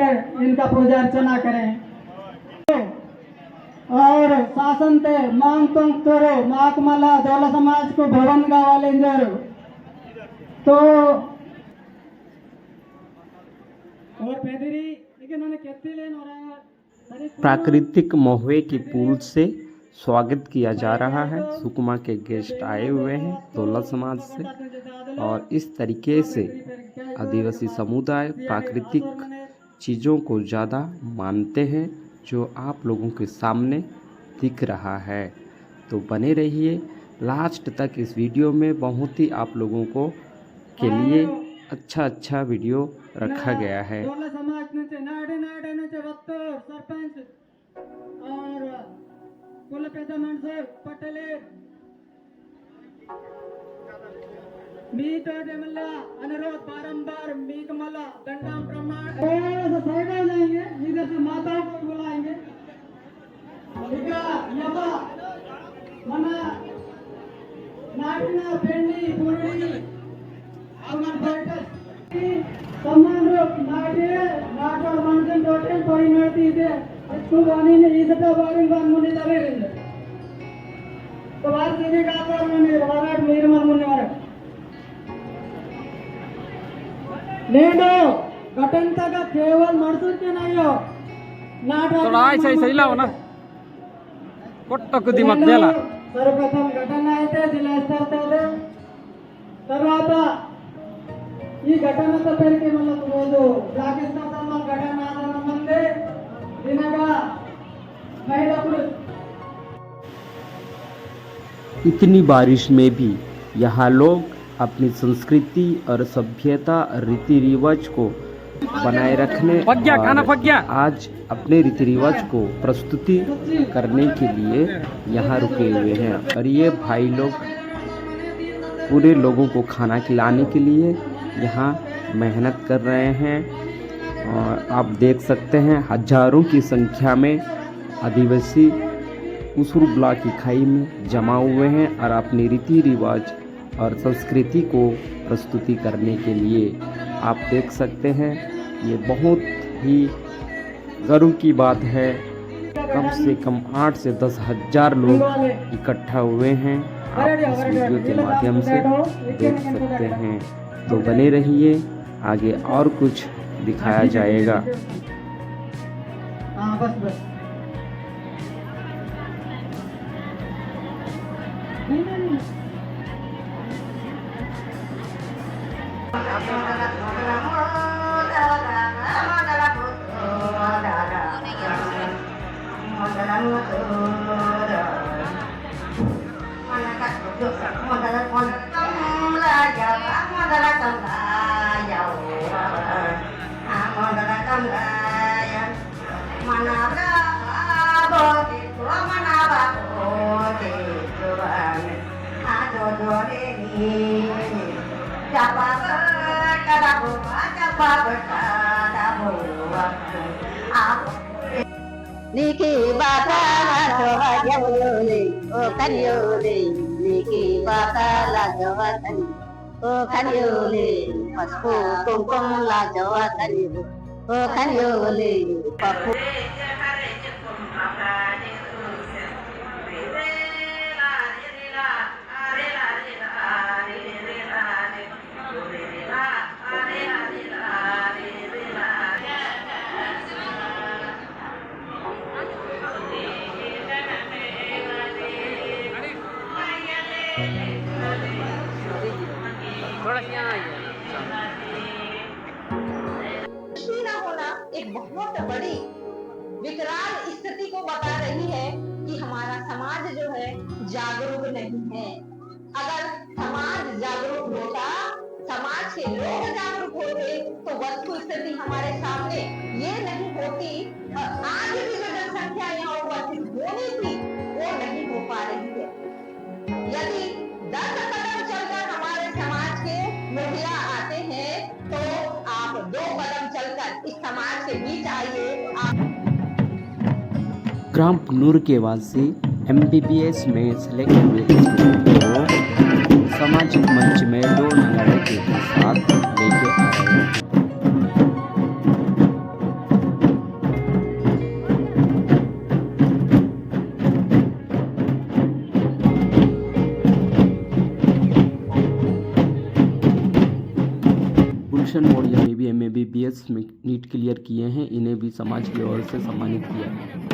इनका पूजा अर्चना करें। और शासन ते मांग तुम करो माक मला दौला समाज को भवन गावाले जरू तो और पेदरी लेकिन उन्हें कहते लेन हो रहा है। प्राकृतिक महुए की पुल से स्वागत किया जा रहा है। सुकमा के गेस्ट आए हुए हैं दौलत समाज से, और इस तरीके से आदिवासी समुदाय प्राकृतिक चीज़ों को ज़्यादा मानते हैं, जो आप लोगों के सामने दिख रहा है। तो बने रहिए लास्ट तक इस वीडियो में। बहुत ही आप लोगों को के लिए अच्छा वीडियो रखा गया है। सरपंच और कुल पेद मनसे पटेले मी तो देमल्ला अनुरोध बारंबार मी कमला दंडाम प्रमाण थोड़ा सा साइड आ जाएंगे, इधर से माताओं को बुलाएंगे। लिखा यबा मना नाटना पेंडी पुरड़ी अमन बैठक समान रूप नाटे नाटोर मनसन टोटल कोई नड़ती दे इसको वाणी ने इसका बारिंग बान मुनि लगे रहते तो बात सीधे का कर मुनि वाराट मेरे मन मुनि वाराट नेडो घटनता का केवल मरसुर के नहीं हो नाटक थोड़ा सही लाओ ना कोट्टक दिमाग देला सर्वप्रथम घटना అయితే జిల్లా స్థాయిలో తర్వాత ఈ ఘటనతో పేరుకి మళ్ళీ రోజు బ్లాక్ స్థాయిలో ఘటన ఆధారం ఉంది दिनगा महिलापुर। इतनी बारिश में भी यहाँ लोग अपनी संस्कृति और सभ्यता रीति रिवाज को बनाए रखने और आज अपने रीति रिवाज को प्रस्तुति करने के लिए यहाँ रुके हुए हैं। और ये भाई लोग पूरे लोगों को खाना खिलाने के लिए यहाँ मेहनत कर रहे हैं। और आप देख सकते हैं हजारों की संख्या में आदिवासी उसुर ब्लॉक की खाई में जमा हुए हैं और अपनी रीति रिवाज और संस्कृति को प्रस्तुति करने के लिए आप देख सकते हैं। ये बहुत ही गर्व की बात है। कम से कम 8 से 10 हज़ार लोग इकट्ठा हुए हैं। आप इस वीडियो के माध्यम से देख सकते हैं। तो बने रहिए, आगे और कुछ दिखाया जाएगा। हाँ बस बस Niki bata la jawa jawole o kanyole niki bata la jawa tani o kanyole pasku kongkong la jawa tani o kanyole papu होना एक बहुत बड़ी विकराल स्थिति को बता रही है कि हमारा समाज जो है जागरूक नहीं है। अगर समाज जागरूक होता, समाज के लोग जागरूक होते तो वस्तु स्थिति हमारे सामने ये नहीं होती। आज भी जो जनसंख्या यहाँ उपस्थित होनी थी वो नहीं हो पा रही है। यदि 10 कदम चलकर हमारे समाज के मुखिया आते हैं तो आप 2 कदम चलकर इस समाज के बीच आइए। ग्राम पुनूर के वासी MBBS में सेलेक्ट हुए को सामाजिक मंच में दो नगाड़े के साथ लेके आए। एडमिशन मोड में भी MABBS नीट क्लियर किए हैं, इन्हें भी समाज की ओर से सम्मानित किया गया।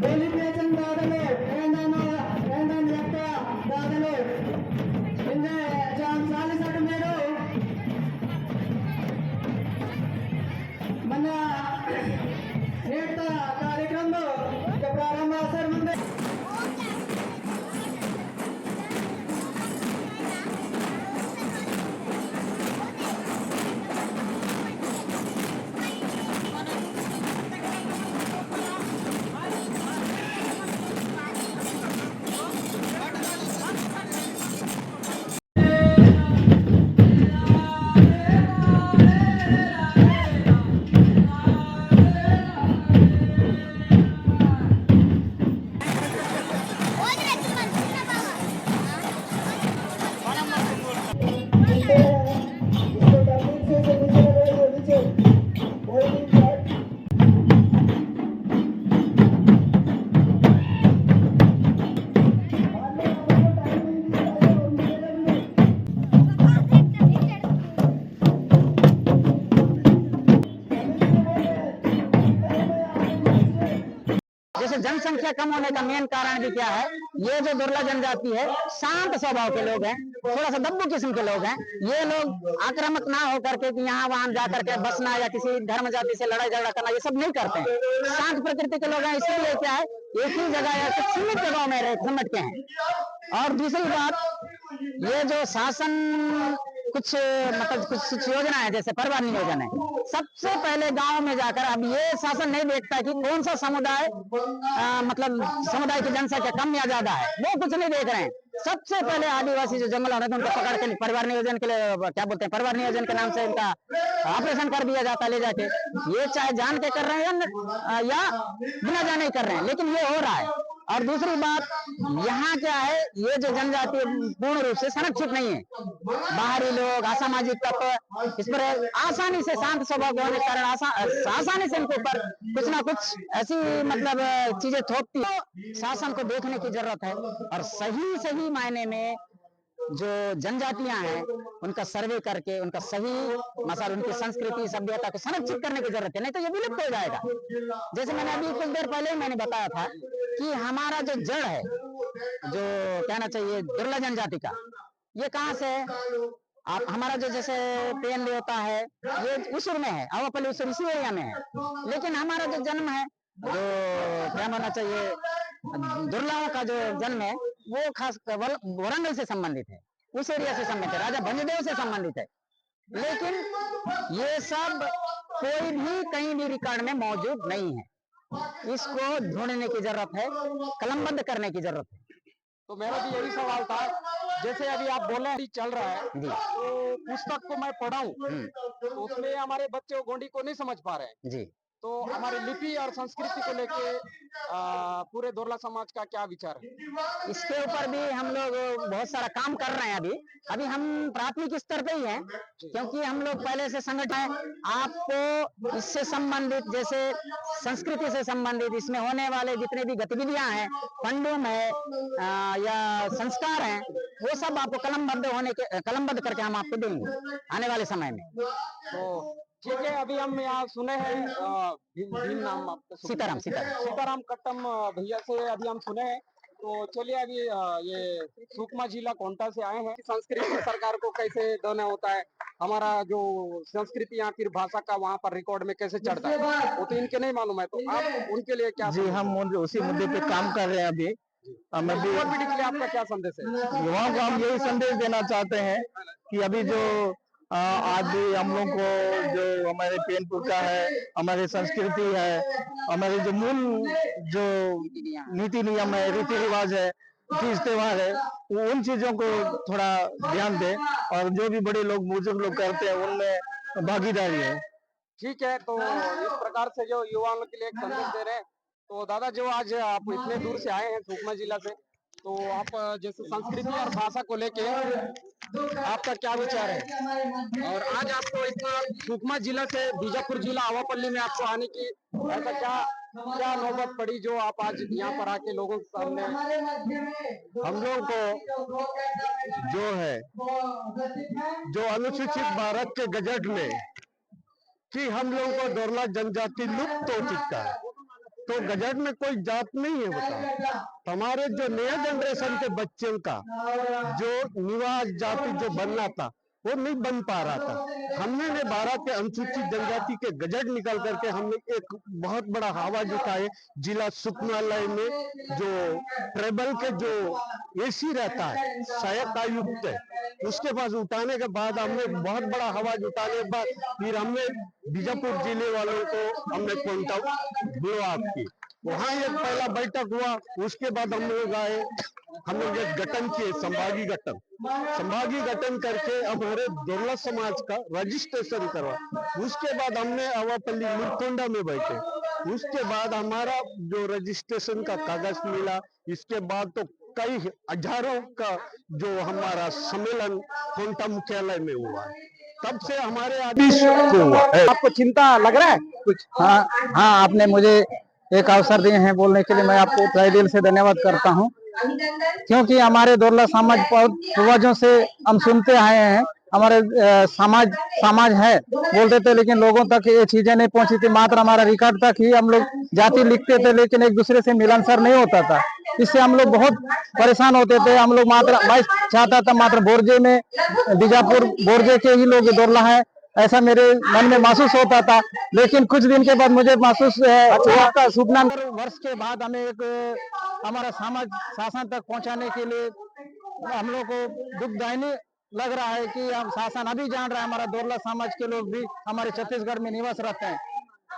వెలివేషన్ దాదలు రెండను యొక్క దాదలు ఇందే చాలిసటు మీరు మన నేత కార్యక్రమంలో ప్రారంభ అవసరం ఉంది. जैसे जनसंख्या कम होने का मेन कारण भी क्या है, ये जो दुर्लभ जनजाति है शांत स्वभाव के लोग हैं, थोड़ा सा दब्बू किस्म के लोग हैं। ये लोग आक्रामक ना होकर के कि यहाँ वहां जा करके बसना या किसी धर्म जाति से लड़ाई झगड़ा करना, ये सब नहीं करते हैं। शांत प्रकृति के लोग हैं, इसलिए क्या है एक ही जगह या कुछ सीमित जगहों में समट के हैं। और दूसरी बात, ये जो शासन कुछ मतलब कुछ योजना है, जैसे परिवार नियोजन है, सबसे पहले गांव में जाकर, अब ये शासन नहीं देखता कि कौन सा समुदाय मतलब समुदाय की जनसंख्या कम या ज्यादा है, वो कुछ नहीं देख रहे हैं। सबसे पहले आदिवासी जो जंगल होते हैं उनको पकड़ के परिवार नियोजन के लिए, क्या बोलते हैं, परिवार नियोजन के नाम से इनका ऑपरेशन कर दिया जाता है ले जाके। ये चाहे जान के कर रहे हैं या बिना जाने ही कर रहे हैं, लेकिन ये हो रहा है। और दूसरी बात, यहाँ क्या है, ये जो जनजाति पूर्ण रूप से संरक्षित नहीं है। बाहरी लोग, असामाजिक तत्व इस पर आसानी से शांत स्वभाव होने के कारण आसानी से इनके ऊपर कुछ ना कुछ ऐसी मतलब चीजें थोपती है। शासन को देखने की जरूरत है और सही मायने में जो जनजातियां हैं उनका सर्वे करके उनका सही मसाल, उनकी संस्कृति सभ्यता को संरक्षित करने की जरूरत है, नहीं तो ये विलुप्त हो जाएगा। जैसे मैंने अभी कुछ देर पहले ही मैंने बताया था कि हमारा जो जड़ है, जो कहना चाहिए दुर्लभ जनजाति का, ये कहाँ से है? आप हमारा जो जैसे पेन देवता है ये उसूर में है, आवापल्ली उसूर इसी एरिया में है, लेकिन हमारा जो जन्म है, जो क्या होना चाहिए, दुर्लभों का जो जन्म है वो खास वरंगल से संबंधित है, उस एरिया से संबंधित है, राजा भंजदेव से संबंधित है। लेकिन ये सब कोई भी कहीं भी रिकॉर्ड में मौजूद नहीं है। इसको ढूंढने की जरूरत है, कलमबद्ध करने की जरूरत है। तो मेरा भी यही सवाल था, जैसे अभी आप बोले चल रहा है जी। तो पुस्तक को मैं पढ़ाऊं तो उसमें हमारे बच्चे गोंडी को नहीं समझ पा रहे हैं। जी, तो हमारे लिपि और संस्कृति को लेके पूरे दोरला समाज का क्या विचार है? इसके ऊपर भी हम लोग बहुत सारा काम कर रहे हैं। अभी हम प्राथमिक स्तर पे ही हैं, क्योंकि हम लोग पहले से संगठन है। आपको इससे संबंधित, जैसे संस्कृति से संबंधित इसमें होने वाले जितने भी गतिविधियां हैं, पंडुम है या संस्कार हैं, वो सब आपको कलमबद्ध करके हम आपको देंगे आने वाले समय में। तो ठीक है, अभी हम यहाँ सुने हैं भीम नाम आपका सीताराम कट्टम भैया से अभी हम सुने हैं। तो चलिए अभी ये सुकमा जिला कोंटा से आए हैं। संस्कृति सरकार को कैसे देना होता है, हमारा जो संस्कृति या फिर भाषा का वहाँ पर रिकॉर्ड में कैसे चढ़ता है, वो तो इनके नहीं मालूम है। तो आप उनके लिए क्या? जी, हम उसी मुद्दे पे काम कर रहे हैं अभी। मैं भी पीढ़ी के लिए आपका क्या संदेश है? युवाओं को हम यही संदेश देना चाहते हैं कि अभी जो आज भी हम लोग को जो हमारे पेनपुर का है, हमारी संस्कृति है, हमारे जो मूल जो नीति नियम है, रीति रिवाज है, तीज त्योहार है, उन चीजों को थोड़ा ध्यान दें और जो भी बड़े लोग बुजुर्ग लोग करते हैं उनमें भागीदारी है। ठीक है, तो इस प्रकार से जो युवाओं के लिए एक संदेश दे रहे हैं। तो दादा, जो आज आप इतने दूर से आए हैं सुकमा जिला से, तो आप जैसे संस्कृति और भाषा को लेके आपका क्या विचार है? और आज आपको इतना सुकमा जिला से बीजापुर जिला आवापल्ली में आपको आने की ऐसा क्या क्या नौबत पड़ी जो आप आज यहाँ पर आके लोगों के सामने? हम लोग को जो है जो अनुसूचित भारत के गजट में कि हम लोगों को दोरला जनजाति लुप्त हो चुका है, तो गजट में कोई जात नहीं है। बताओ, हमारे जो नया जनरेशन के बच्चों का जो निवास जाति जो बनना था वो नहीं बन पा रहा था। हमने ने भारत के अनुसूचित जनजाति के गजट निकल करके हमने एक बहुत बड़ा आवाज उठाए। जिला सुकमालय में जो ट्राइबल के जो एसी रहता है, सहायक आयुक्त है, उसके पास उठाने के बाद हमने बहुत बड़ा आवाज उठाने के बाद फिर हमने बीजापुर जिले वालों को हमने कॉन्टेक्ट ब्लो की। वहां एक पहला बैठक हुआ, उसके बाद हम लोग आए, हम लोग एक गठन किए, संभागी गठन करके हमारे दोरला समाज का रजिस्ट्रेशन करवा। उसके बाद हमने आवापल्ली मुरकोंडा में बैठे, उसके बाद हमारा जो रजिस्ट्रेशन का कागज मिला। इसके बाद तो कई हजारों का जो हमारा सम्मेलन कोंटा मुख्यालय में हुआ है, तब से हमारे आदेश हुआ है। आपको चिंता लग रहा है कुछ? हाँ हाँ, आपने मुझे एक अवसर दिए हैं बोलने के लिए, मैं आपको तहे दिल से धन्यवाद करता हूँ। क्योंकि हमारे दोरला समाज पूर्वजों से हम सुनते आए हैं, हमारे समाज है बोलते थे, लेकिन लोगों तक ये चीजें नहीं पहुंची थी। मात्र हमारा रिकॉर्ड तक ही हम लोग जाति लिखते थे, लेकिन एक दूसरे से मिलनसार नहीं होता था। इससे हम लोग बहुत परेशान होते थे। हम लोग मैं चाहता था मात्र बोरजे में, बीजापुर बोरजे के ही लोग दोरला है, ऐसा मेरे मन में महसूस होता था। लेकिन कुछ दिन के बाद मुझे महसूस हुआ था, सूचना वर्ष के बाद हमें एक हमारा समाज शासन तक पहुंचाने के लिए हम लोग को दुखदायी लग रहा है कि हम शासन अभी जान रहा है हमारा दोरला समाज के लोग भी हमारे छत्तीसगढ़ में निवास रहते हैं।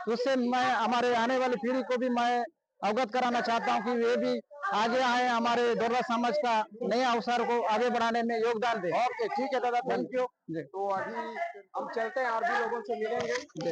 उससे मैं हमारे आने वाली पीढ़ी को भी मैं अवगत कराना चाहता हूं कि वे भी आगे आए, हमारे दोरला समाज का नए अवसर को आगे बढ़ाने में योगदान दें। ओके, ठीक है दादा, थैंक यू। तो अभी हम चलते हैं और भी लोगों से मिलेंगे।